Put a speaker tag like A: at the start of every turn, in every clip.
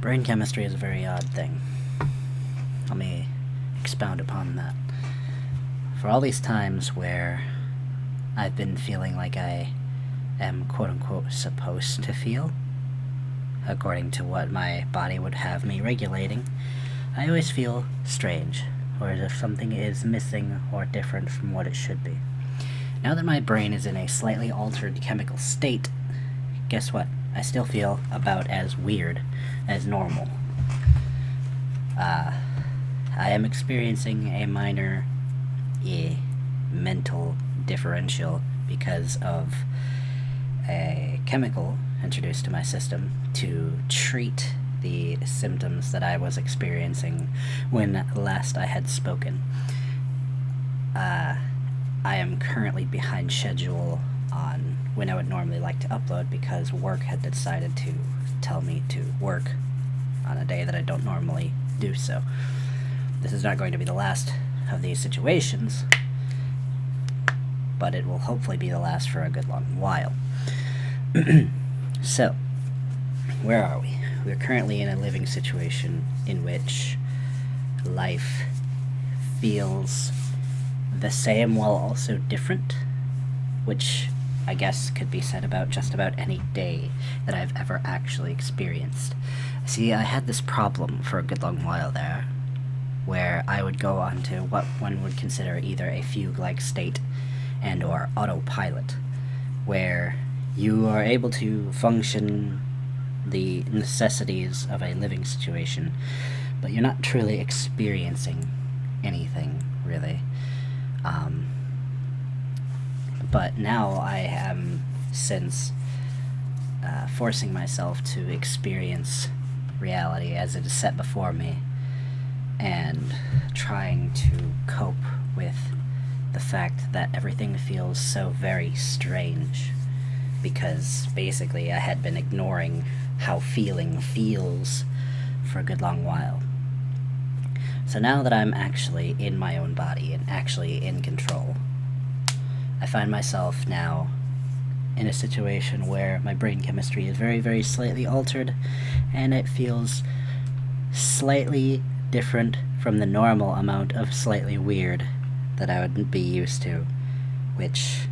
A: Brain chemistry is a very odd thing. Let me expound upon that. For all these times where I've been feeling like I am quote-unquote supposed to feel, according to what my body would have me regulating, I always feel strange, or as if something is missing or different from what it should be. Now that my brain is in a slightly altered chemical state, guess what? I still feel about as weird as normal. I am experiencing a minor mental differential because of a chemical introduced to my system to treat the symptoms that I was experiencing when last I had spoken. I am currently behind schedule on when I would normally like to upload because work had decided to tell me to work on a day that I don't normally do so. This is not going to be the last of these situations, but it will hopefully be the last for a good long while. So, where are we? We're currently in a living situation in which life feels the same while also different, which I guess could be said about just about any day that I've ever actually experienced. See, I had this problem for a good long while there, where I would go onto what one would consider either a fugue-like state and or autopilot, where you are able to function the necessities of a living situation, but you're not truly experiencing anything, really. But now I am, since forcing myself to experience reality as it is set before me, and trying to cope with the fact that everything feels so very strange, because basically I had been ignoring how feeling feels for a good long while. So now that I'm actually in my own body and actually in control, I find myself now in a situation where my brain chemistry is very, very slightly altered, and it feels slightly different from the normal amount of slightly weird that I would be used to, which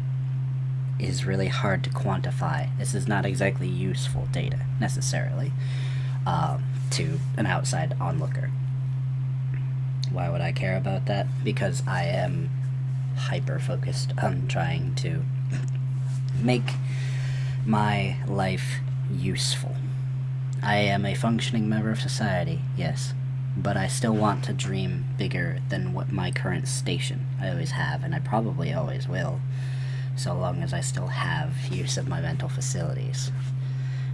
A: is really hard to quantify. This is not exactly useful data, necessarily, to an outside onlooker. Why would I care about that? Because I am hyper-focused on trying to make my life useful. I am a functioning member of society, yes, but I still want to dream bigger than what my current station. I always have, and I probably always will, so long as I still have use of my mental facilities.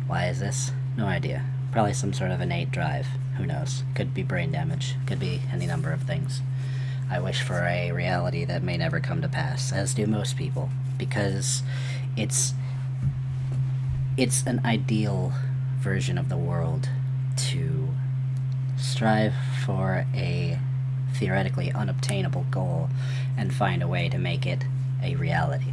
A: Why is this? No idea. Probably some sort of innate drive. Who knows? Could be brain damage. Could be any number of things. I wish for a reality that may never come to pass, as do most people, because it's an ideal version of the world to strive for a theoretically unobtainable goal and find a way to make it a reality.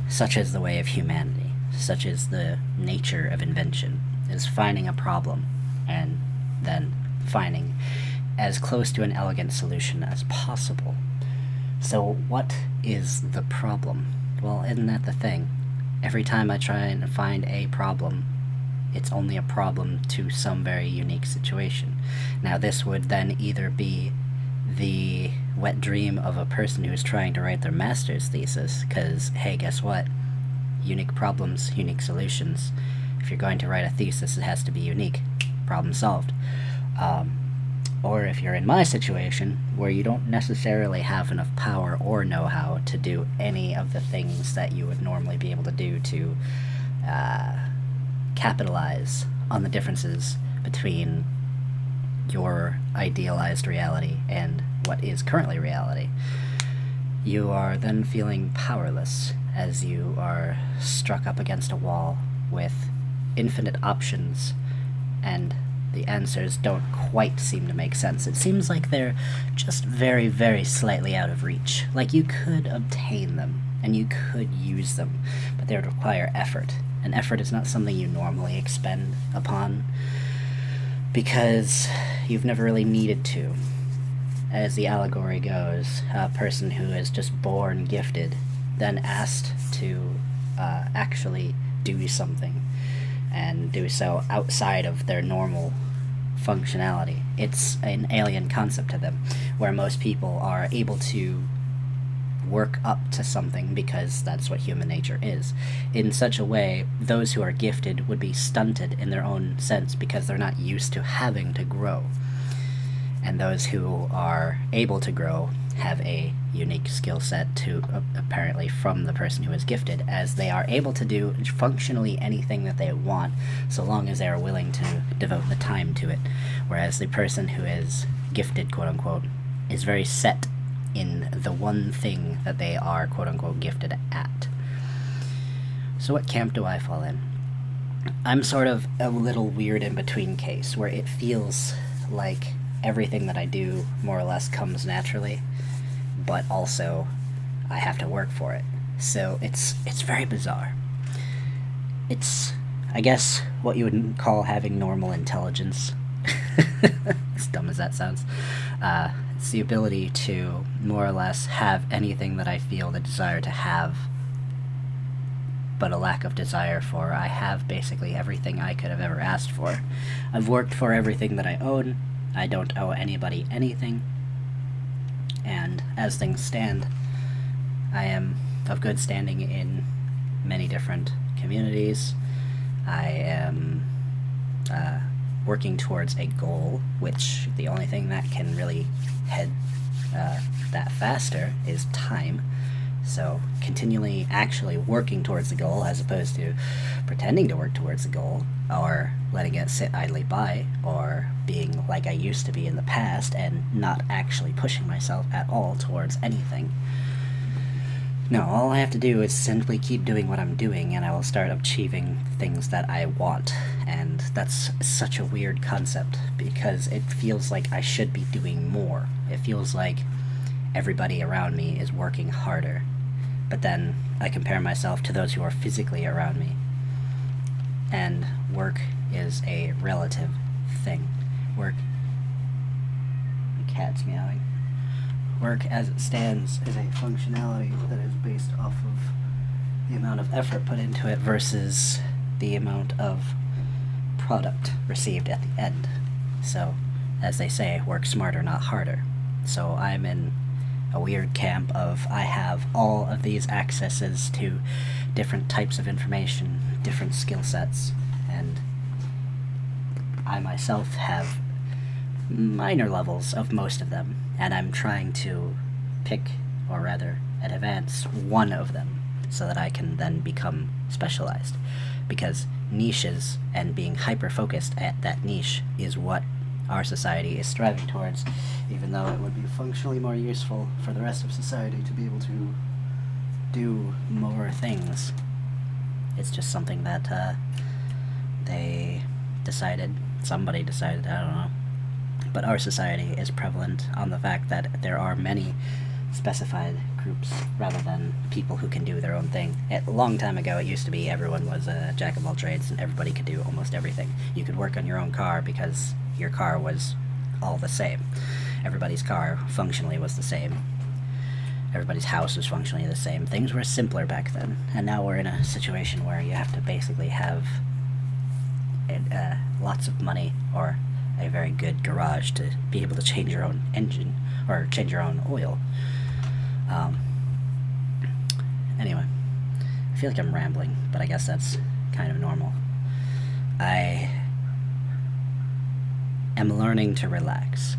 A: Such is the way of humanity, such is the nature of invention, is finding a problem and then finding as close to an elegant solution as possible. So what is the problem? Well, isn't that the thing? Every time I try and find a problem, it's only a problem to some very unique situation. Now, this would then either be the wet dream of a person who's trying to write their master's thesis, because, hey, guess what? Unique problems, unique solutions. If you're going to write a thesis, it has to be unique. Problem solved. Or if you're in my situation, where you don't necessarily have enough power or know-how to do any of the things that you would normally be able to do to capitalize on the differences between your idealized reality and what is currently reality, you are then feeling powerless as you are struck up against a wall with infinite options, and the answers don't quite seem to make sense. It seems like they're just very, very slightly out of reach. Like you could obtain them, and you could use them, but they would require effort, and effort is not something you normally expend upon because you've never really needed to. As the allegory goes, a person who is just born gifted, then asked to actually do something, and do so outside of their normal functionality. It's an alien concept to them, where most people are able to work up to something because that's what human nature is. In such a way, those who are gifted would be stunted in their own sense because they're not used to having to grow. And those who are able to grow have a unique skill set to apparently from the person who is gifted, as they are able to do functionally anything that they want so long as they are willing to devote the time to it, whereas the person who is gifted, quote unquote, is very set in the one thing that they are, quote unquote, gifted at. So what camp do I fall in? I'm sort of a little weird in between case where it feels like everything that I do more or less comes naturally, but also I have to work for it. So it's very bizarre. It's, I guess, what you would call having normal intelligence. As dumb as that sounds. It's the ability to more or less have anything that I feel the desire to have, but a lack of desire for. I have basically everything I could have ever asked for. I've worked for everything that I own. I don't owe anybody anything. And as things stand, I am of good standing in many different communities. I am working towards a goal, which the only thing that can really head that faster is time. So continually actually working towards the goal as opposed to pretending to work towards the goal or letting it sit idly by or being like I used to be in the past and not actually pushing myself at all towards anything. No, all I have to do is simply keep doing what I'm doing and I will start achieving things that I want. And that's such a weird concept because it feels like I should be doing more. It feels like everybody around me is working harder. But then I compare myself to those who are physically around me. And work is a relative thing. Work... The cat's meowing. Work as it stands is a functionality that is based off of the amount of effort put into it versus the amount of product received at the end. So, as they say, work smarter, not harder. So I'm in a weird camp of I have all of these accesses to different types of information, different skill sets, and I myself have minor levels of most of them, and I'm trying to pick, or rather advance one of them so that I can then become specialized, because niches and being hyper-focused at that niche is what our society is striving towards, even though it would be functionally more useful for the rest of society to be able to do more things. It's just something that somebody decided, I don't know. But our society is prevalent on the fact that there are many specified groups rather than people who can do their own thing. A long time ago, it used to be everyone was a jack of all trades and everybody could do almost everything. You could work on your own car because your car was all the same. Everybody's car functionally was the same. Everybody's house was functionally the same. Things were simpler back then, and now we're in a situation where you have to basically have lots of money or a very good garage to be able to change your own engine or change your own oil. Anyway, I feel like I'm rambling, but I guess that's kind of normal. I am learning to relax,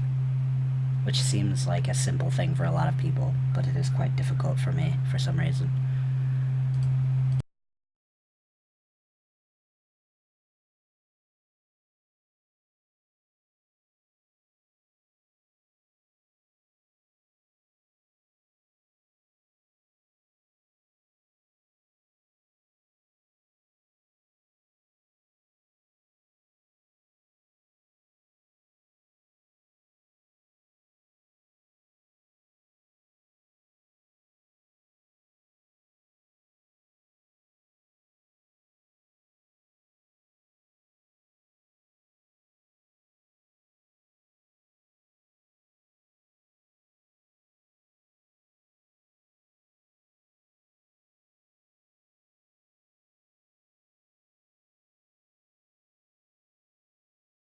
A: which seems like a simple thing for a lot of people, but it is quite difficult for me for some reason.